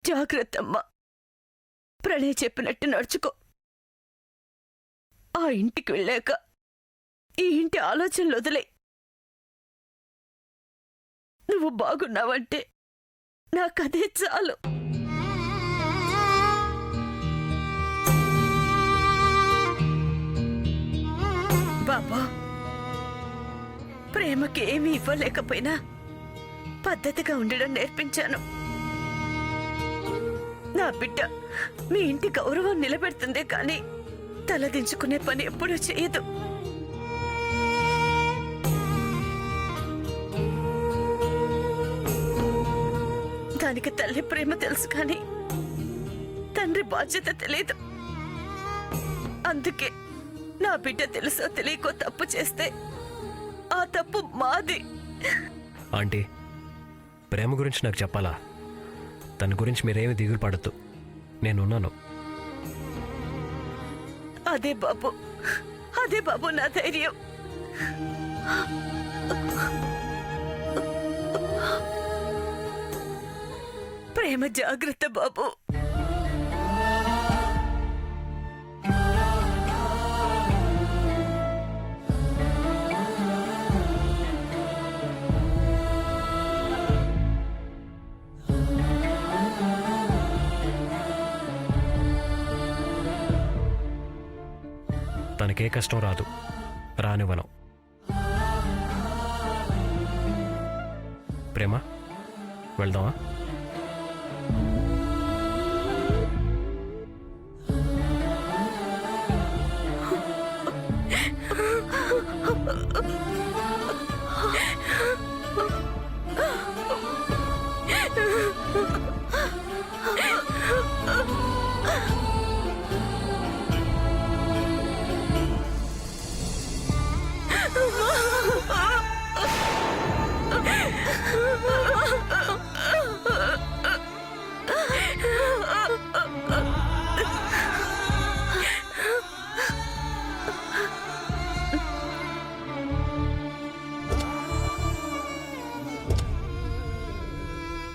జాగ్రత్తమ్మా. ప్రణయ్ చెప్పినట్టు నడుచుకో. ఆ ఇంటికి వెళ్ళాక ఈ ఇంటి ఆలోచనలు వదిలే. నువ్వు బాగున్నావంటే నాకదే చాలు. బాబా, ప్రేమకి ఏమీ ఇవ్వలేకపోయినా పద్ధతిగా ఉండడం నేర్పించాను. నా బిడ్డ మీ ఇంటి గౌరవం నిలబెడుతుందే కానీ తలదించుకునే పని ఎప్పుడూ చేయదు. దానికి తల్లి ప్రేమ తెలుసు కానీ తండ్రి బాధ్యత తెలియదు. అందుకే నా బిడ్డ తెలుసో తెలియకో తప్పు చేస్తే ఆ తప్పు మాది. ఆంటీ, ప్రేమ గురించి నాకు చెప్పాలా? తన గురించి మీరేమి దిగులు పడద్దు, నేనున్నాను. అదే బాబు నా ధైర్యం. ప్రేమ జాగ్రత్త బాబు. తనకే కష్టం రాదు, రానివ్వను. ప్రేమ, వెళ్దామా?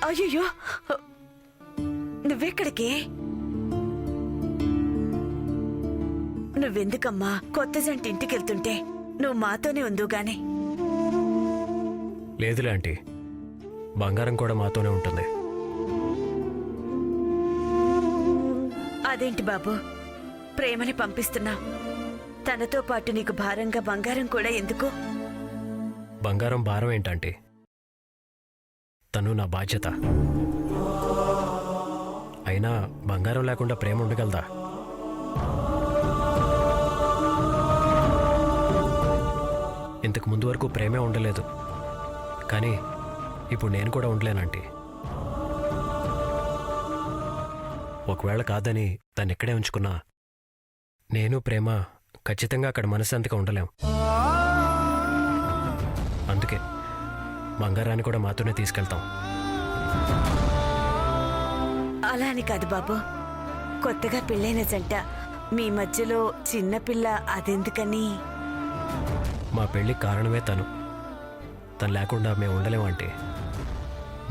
అయ్యో, నువ్వెక్కడికి? నువ్వెందుకమ్మా కొత్త జంట ఇంటికి వెళ్తుంటే నువ్వు మాతోనే ఉందో గాని? లేదులే ఆంటీ, బంగారం కూడా మాతోనే ఉంటుంది. అదేంటి బాబు, ప్రేమని పంపిస్తున్నా, తనతో పాటు నీకు భారంగా బంగారం కూడా ఎందుకు? బంగారం భారం ఏంటంటే తను నా బాధ్యత. అయినా బంగారం లేకుండా ప్రేమ ఉండగలదా? ఇంతకు ముందు వరకు ప్రేమే ఉండలేదు, కానీ ఇప్పుడు నేను కూడా ఉండలేనంటే. ఒకవేళ కాదని తను ఎక్కడే ఉంచుకున్నా నేను ప్రేమ ఖచ్చితంగా అక్కడ మనశ్శాంతిగా ఉండలేం. అందుకే బంగారాన్ని కూడా మాతోనే తీసుకెళ్తాం. అలా అని కాదు బాబు, కొత్తగా పెళ్ళైన జంట మీ మధ్యలో చిన్నపిల్ల అదెందుకని? మా పెళ్ళికి కారణమే తను. తను లేకుండా మేము ఉండలేమంటే.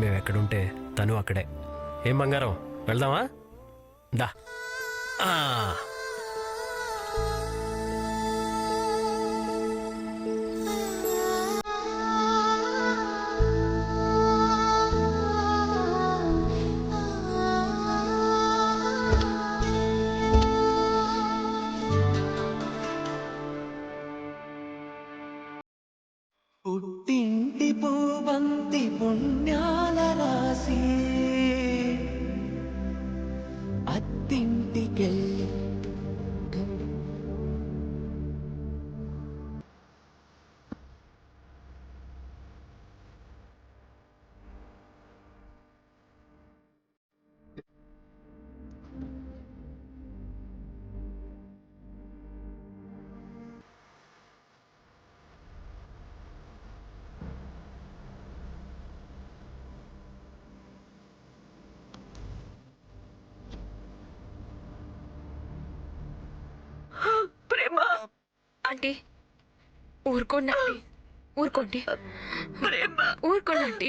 మేము ఎక్కడుంటే తను అక్కడే. ఏం బంగారం, వెళ్దామా? దా. పుట్టింటి పూవంతి పుణ్యాల రాసి అత్తింటికెళ్ళి ఆంటీ, ఊరుకోండి ఆంటీ, ఊరుకోండి, ఊరుకోండి ఆంటీ.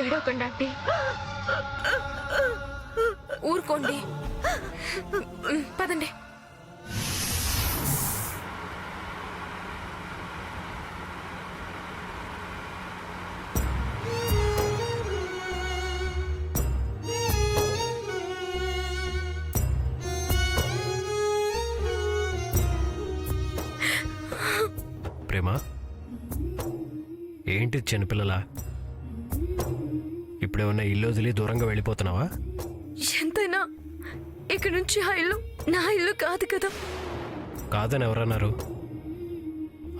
ఏడవకండి ఆంటీ. ఊరుకోండి. పదండి. ప్రేమ, ఏంటి చిన్నపిల్లలా? ఇప్పుడేమన్నా ఇల్లు వదిలి దూరంగా వెళ్ళిపోతున్నావా? ఎంతైనా ఇక్కడి నుంచి ఆ ఇల్లు నా ఇల్లు కాదు కదా. కాదని ఎవరన్నారు?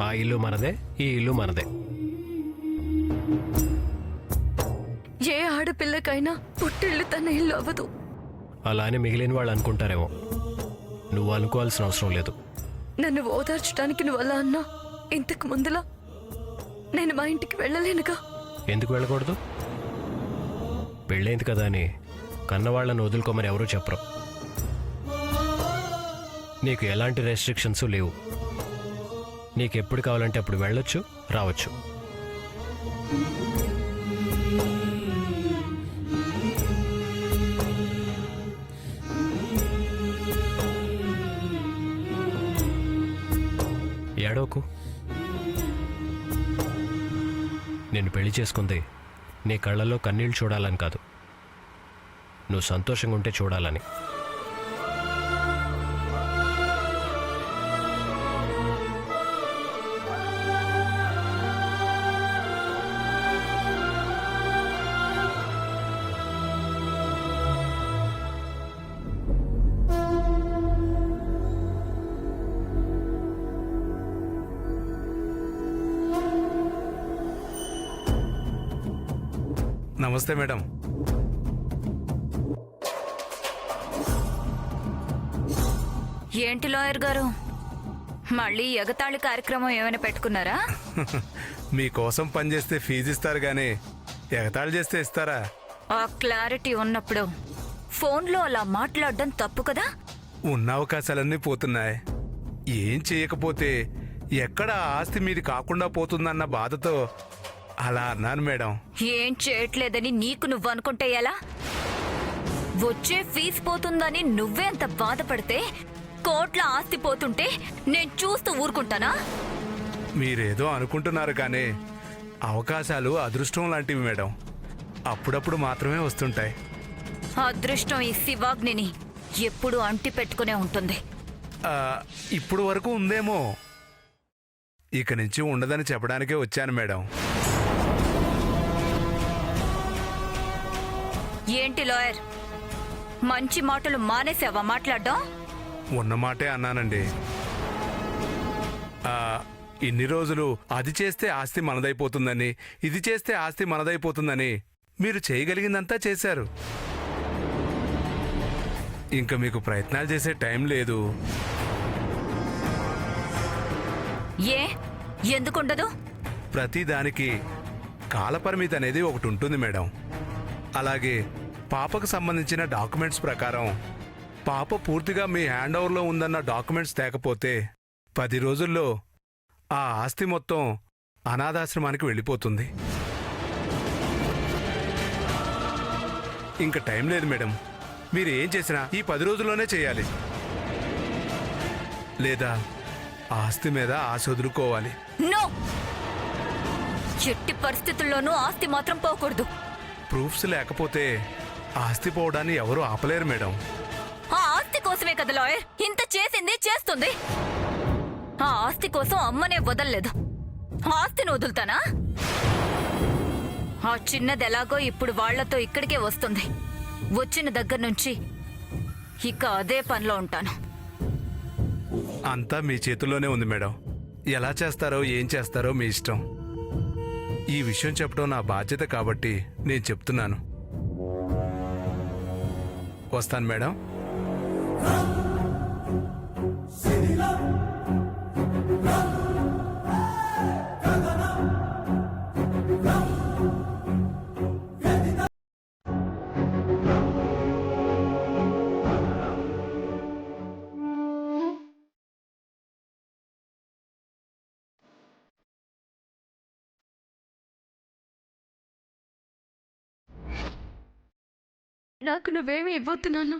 ఆ ఇల్లు మనదే, ఈ ఇల్లు మనదే. ఏ ఆడపిల్లకైనా పుట్టిల్లు తన ఇల్లు అవ్వదు. అలా అని మిగిలిన వాళ్ళు అనుకుంటారేమో. నువ్వు అనుకోవాల్సిన అవసరం లేదు. నన్ను ఓదార్చడానికి నువ్వు అలా అన్నా ఇంతకు ముందులా నేను మా ఇంటికి వెళ్ళలేనుగా. ఎందుకు వెళ్ళకూడదు? పెళ్ళైంది కదా అని కన్నవాళ్లను వదులుకోమని ఎవరూ చెప్పరు. నీకు ఎలాంటి రెస్ట్రిక్షన్స్ లేవు. నీకు ఎప్పుడు కావాలంటే అప్పుడు వెళ్ళొచ్చు, రావచ్చు. ఏడవకు. నిన్ను పెళ్లి చేసుకుంది నీ కళ్ళల్లో కన్నీళ్ళు చూడాలని కాదు, నువ్వు సంతోషంగా ఉంటే చూడాలని. నమస్తే మేడం. ఏంటి లాయర్ గారు, మళ్ళీ ఎగతాళి కార్యక్రమం ఏమైనా పెట్టుకున్నారా? మీకోసం పనిచేస్తే ఫీజు ఇస్తారు గానీ ఎగతాళి చేస్తే ఇస్తారా? ఆ క్లారిటీ ఉన్నప్పుడు ఫోన్లో అలా మాట్లాడడం తప్పు కదా. ఉన్న అవకాశాలన్నీ పోతున్నాయి. ఏం చేయకపోతే ఎక్కడ ఆస్తి మీది కాకుండా పోతుందన్న బాధతో అలా అన్నాను మేడం. ఏం చేయట్లేదని నీకు నువ్వు అనుకుంటే ఎలా? వచ్చే ఫీజు పోతుందని నువ్వే అంత బాధపడితే కోట్ల ఆస్తి పోతుంటే నేను చూస్తూ ఊరుకుంటానా? మీరేదో అనుకుంటున్నారు కానీ అవకాశాలు అదృష్టం లాంటివి మేడం. అప్పుడప్పుడు మాత్రమే వస్తుంటాయి. అదృష్టం ఈ శివాగ్నిని ఎప్పుడు అంటి పెట్టుకునే ఉంటుంది. ఇప్పుడు వరకు ఉందేమో, ఇక నుంచి ఉండదని చెప్పడానికే వచ్చాను మేడం. ఏంటి లాయర్, మంచి మాటలు మానేసావా మాట్లాడడం? ఉన్నమాటే అన్నానండి. ఇన్ని రోజులు అది చేస్తే ఆస్తి మనదైపోతుందని, ఇది చేస్తే ఆస్తి మనదైపోతుందని మీరు చేయగలిగిందంతా చేశారు. ఇంకా మీకు ప్రయత్నాలు చేసే టైం లేదు. ఏ ఎందుకుండదు? ప్రతిదానికి కాలపరిమితి అనేది ఒకటి ఉంటుంది మేడం. అలాగే పాపకు సంబంధించిన డాక్యుమెంట్స్ ప్రకారం పాప పూర్తిగా మీ హ్యాండ్ ఓవర్లో ఉందన్న డాక్యుమెంట్స్ తేకపోతే 10 రోజుల్లో ఆ ఆస్తి మొత్తం అనాథాశ్రమానికి వెళ్ళిపోతుంది. ఇంకా టైం లేదు మేడం. మీరు ఏం చేసినా ఈ 10 రోజుల్లోనే చేయాలి, లేదా ఆస్తి మీద ఆశ వదులుకోవాలి. నో, ఎట్టి పరిస్థితుల్లోనూ ఆస్తి మాత్రం పోకూడదు. ప్రూఫ్స్ లేకపోతే ఆస్తి పోవడాన్ని ఎవరూ ఆపలేరు మేడం. ఆ ఆస్తి కోసమే కదా లాయర్ ఇంత చేసింది చేస్తుంది. ఆ ఆస్తి కోసం అమ్మనే వదలలేదు, ఆస్తిని వదులుతానా? ఆ చిన్నది ఎలాగో ఇప్పుడు వాళ్లతో ఇక్కడికే వస్తుంది. వచ్చిన దగ్గర నుంచి ఇక అదే పనిలో ఉంటాను. అంతా మీ చేతుల్లోనే ఉంది మేడం. ఎలా చేస్తారో ఏం చేస్తారో మీ ఇష్టం. ఈ విషయం చెప్పడం నా బాధ్యత కాబట్టి నేను చెప్తున్నాను. వస్తాను మేడం. నాకు నువ్వేమీ ఇవ్వొద్దున్నాను.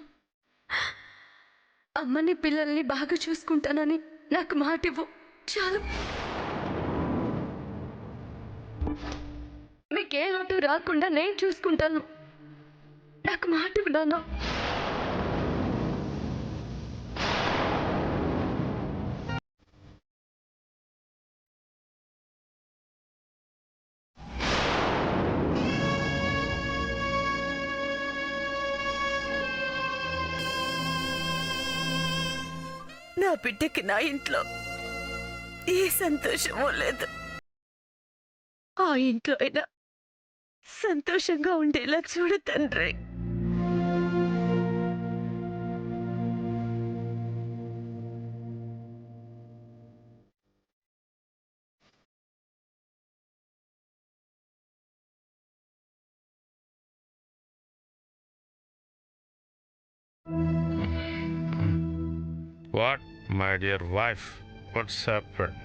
అమ్మని పిల్లల్ని బాగా చూసుకుంటానని నాకు మాట ఇవ్వు చాలు. మీకే లోటు రాకుండా నేను చూసుకుంటాను. నాకు మాట ఇవ్వు నాన్న. నా బిడ్డకి నా ఇంట్లో ఏ సంతోషమూ లేదు. ఆ ఇంట్లో అయినా సంతోషంగా ఉండేలా చూడు తండ్రి. What, my dear wife? What's happened?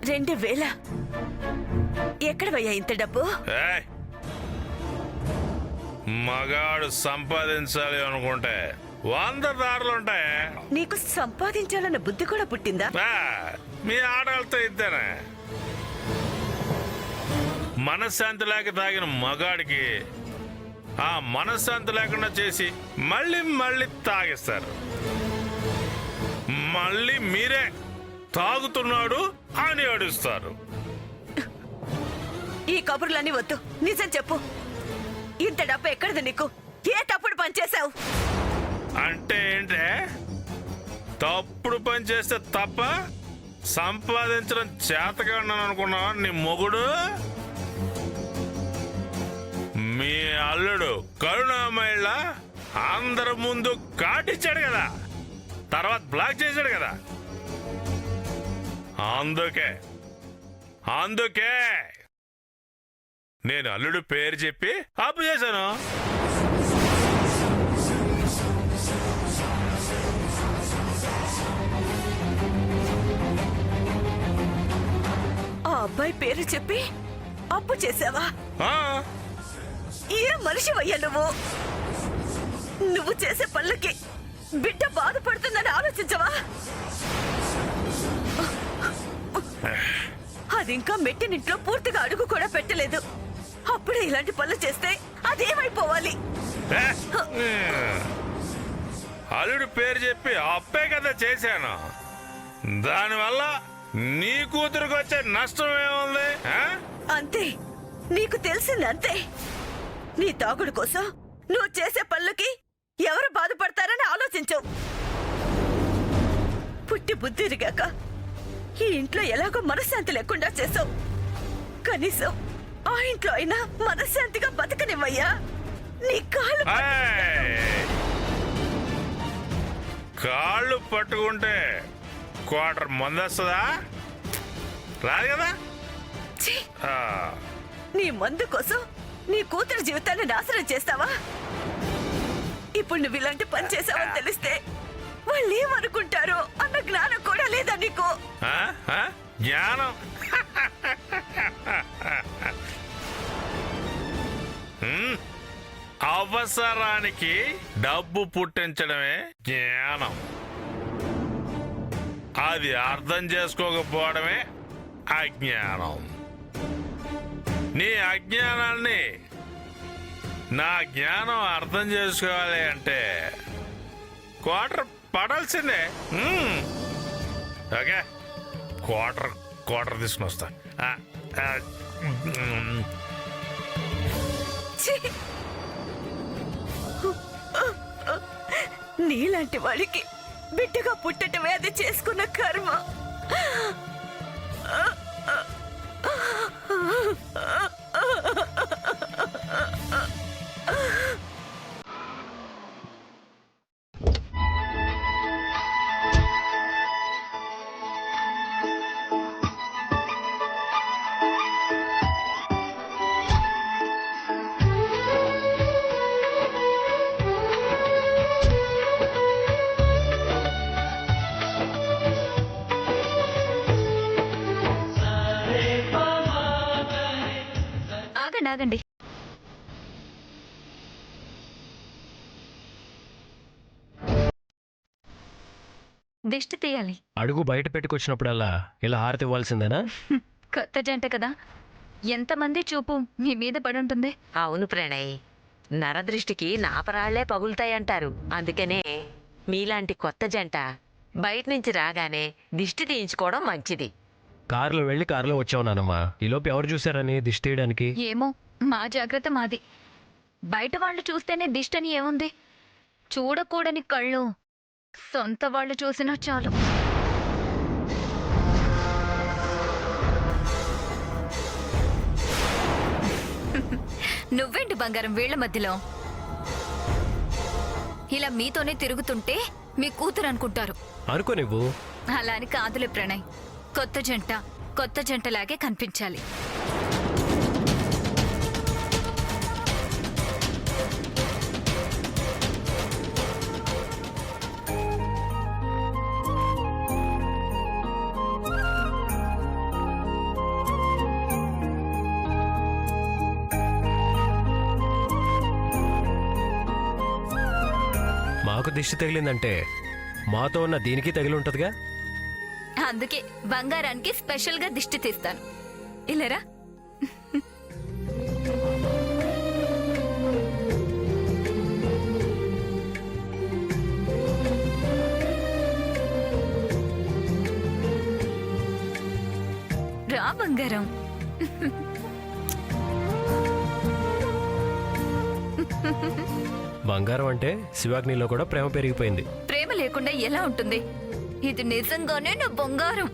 రెండు వేల ఎక్కడ పోయా ఇంత డబ్బు? ఏయ్! మగాడు సంపాదించాలి అనుకుంటే 100 దారులుంటాయి. నీకు సంపాదించాలన్న బుద్ధి కూడా పుట్టిందా? మీ ఆడవాళ్ళతో ఇద్దానే. మనశ్శాంతి లేక తాగిన మగాడికి ఆ మనశ్శాంతి లేకుండా చేసి మళ్ళీ మళ్ళీ తాగిస్తారు. మళ్ళీ మీరే తాగుతున్నాడు అని అడుస్తారు. ఈ కబుర్లన్నీ వద్దు, నిజం చెప్పు. ఇంత డబ్బు ఎక్కడిది నీకు? ఏ తప్పుడు పని చేశావు? అంటే ఏంటే? తప్పుడు పని చేస్తే తప్ప సంపాదించడం చేతగా ఉన్నాను అనుకున్నావా నీ మొగుడు? మీ అల్లుడు కరుణామయ్య అందరి ముందు కాటిచ్చాడు కదా, తర్వాత బ్లాక్ చేశాడు కదా. అందుకే నేను అల్లుడు పేరు చెప్పి ఆపు చేశాను. ఆ అబ్బాయి పేరు చెప్పి అప్పు చేసావా? ఏ మనిషివయ్యా నువ్వు? నువ్వు చేసే పనులకి బిడ్డ బాధపడుతుందని ఆలోచించవా? అది ఇంకా మెట్టినింట్లో పూర్తిగా అడుగు కూడా పెట్టలేదు. అప్పుడే ఇలాంటి పనులు చేస్తే అదేమైపోవాలి? అల్లుడు పేరు చెప్పి అప్పే కదా చేశాను. దానివల్ల నీ కూతురుకు వచ్చే నష్టం ఏముంది? అంతే, నీకు తెలిసింది అంతే. నీ తాగుడు కోసం నువ్వు చేసే పనులకి ఎవరు బాధపడతారని ఆలోచించవు. పుట్టి బుద్ధి ఎరిగాక ఈ ఇంట్లో ఎలాగో మనశ్శాంతి లేకుండా చేసావు. కనీసం ఆ ఇంట్లో అయినా మనశ్శాంతిగా బతకనివ్వయ్యా. నీ కాళ్ళు పట్టుకుంటే క్వార్టర్ మందొస్తుందా? రాదు కదా. నీ మందు కోసం నీ కూతురు జీవితాన్ని నాశనం చేస్తావా? ఇప్పుడు నువ్వు ఇలాంటి పని చేసావని తెలిస్తే వాళ్ళు ఏమనుకుంటారో అన్న జ్ఞానం కూడా లేదా నీకు? జ్ఞానం అవసరానికి డబ్బు పుట్టించడమే జ్ఞానం. అది అర్థం చేసుకోకపోవడమే అజ్ఞానం. నీ అజ్ఞానాన్ని నా జ్ఞానం అర్థం చేసుకోవాలి అంటే క్వార్టర్ పడాల్సిందే. ఓకే, క్వార్టర్ తీసుకుని వస్తా. నీలాంటి వాడికి బిడ్డగా పుట్టటమే అది చేసుకున్న కర్మ. ఆగండి. దిష్టి తీయాలి. అడుగు బయట పెట్టుకొచ్చినప్పుడల్లా ఇలా హారతి ఇవ్వాల్సిందేనా? కొత్త జంట కదా, ఎంతమంది చూపు మీ మీద పడుంటుంది. అవును ప్రణయ్, నరదృష్టికి నాపరాళ్లే పగులుతాయంటారు. అందుకనే మీలాంటి కొత్త జంట బయట నుంచి రాగానే దిష్టి తీయించుకోవడం మంచిది. కారులో వెళ్ళి కారులో వచ్చావు నానమ్మా. ఈలోపు ఎవరు చూశారని దిష్టి తీయడానికి? ఏమో, మా జాగ్రత్త మాది. బయట వాళ్ళు చూస్తేనే దిష్టని ఏముంది, చూడకూడని కళ్ళు సొంత వాళ్ళు చూసినా చాలు. నువ్వేంటి బంగారం వీళ్ల మధ్యలో? ఇలా మీతోనే తిరుగుతుంటే మీ కూతురు అనుకుంటారు. అనుకో నువ్వు. అలా అని కాదులే ప్రణయ్, కొత్త జంటలాగే కనిపించాలి. మాకు దిష్టి తగిలిందంటే మాతో ఉన్న దీనికి తగిలి ఉంటదిగా. అందుకే బంగారానికి స్పెషల్ గా దిష్టి తీస్తాను. ఇల్లరా. రా బంగారం. బంగారం అంటే శివాగ్నిలో కూడా ప్రేమ పెరిగిపోయింది. ప్రేమ లేకుండా ఎలా ఉంటుంది? ఇది నిజంగానే నా బంగారం.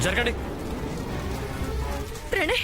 జరగండి. ప్రణయ్,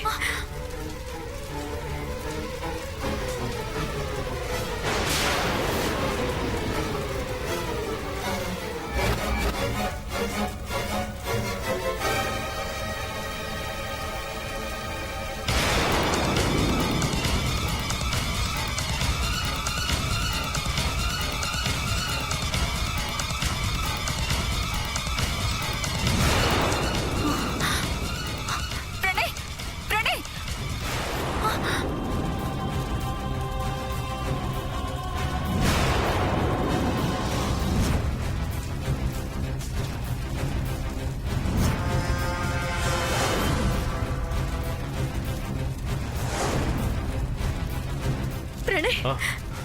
ప్రణయ్, ఆ,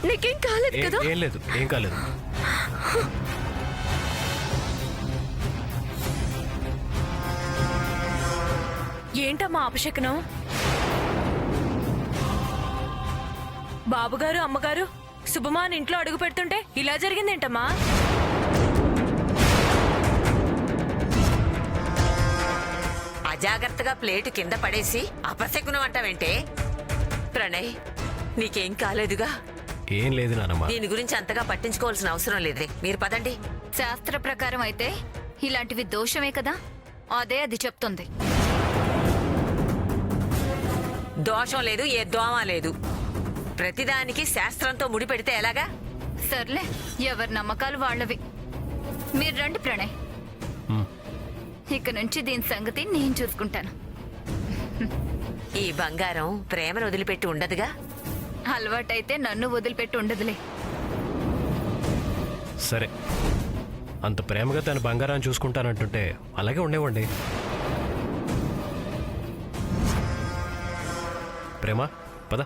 నీకేం కాలేదు కదా? ఏం లేదు, ఏం కాలేదు. ఏంటమ్మా అపశకనం? బాబుగారు అమ్మగారు శుభమాన్ ఇంట్లో అడుగు పెడుతుంటే ఇలా జరిగిందేంటమ్మా? అజాగ్రత్తగా ప్లేటు కింద పడేసి అపశకునం అంటావేంటే? ప్రణయ్, నీకేం కాలేదుగా? ఏం లేదు నానమ్మా. దీని గురించి అంతగా పట్టించుకోవాల్సిన అవసరం లేదులే. మీరు పదండి. శాస్త్ర ప్రకారం అయితే ఇలాంటివి దోషమే కదా, అదే అది చెప్తుంది. దోషం లేదు, ఏ దోమ లేదు. ప్రతిదానికి శాస్త్రంతో ముడిపెడితే ఎలాగా? సర్లే, ఎవరి నమ్మకాలు వాళ్ళవి. మీరు రండి ప్రణయ్. ఉమ్. ఇక నుంచి దీని సంగతి నేను చూసుకుంటాను. ఈ బంగారం ప్రేమను వదిలిపెట్టి ఉండదుగా. అలవాటైతే నన్ను వదిలిపెట్టి ఉండదులే. సరే, అంత ప్రేమగా తన బంగారాన్ని చూసుకుంటానంటుంటే అలాగే ఉండేవండి. ప్రేమ, పద.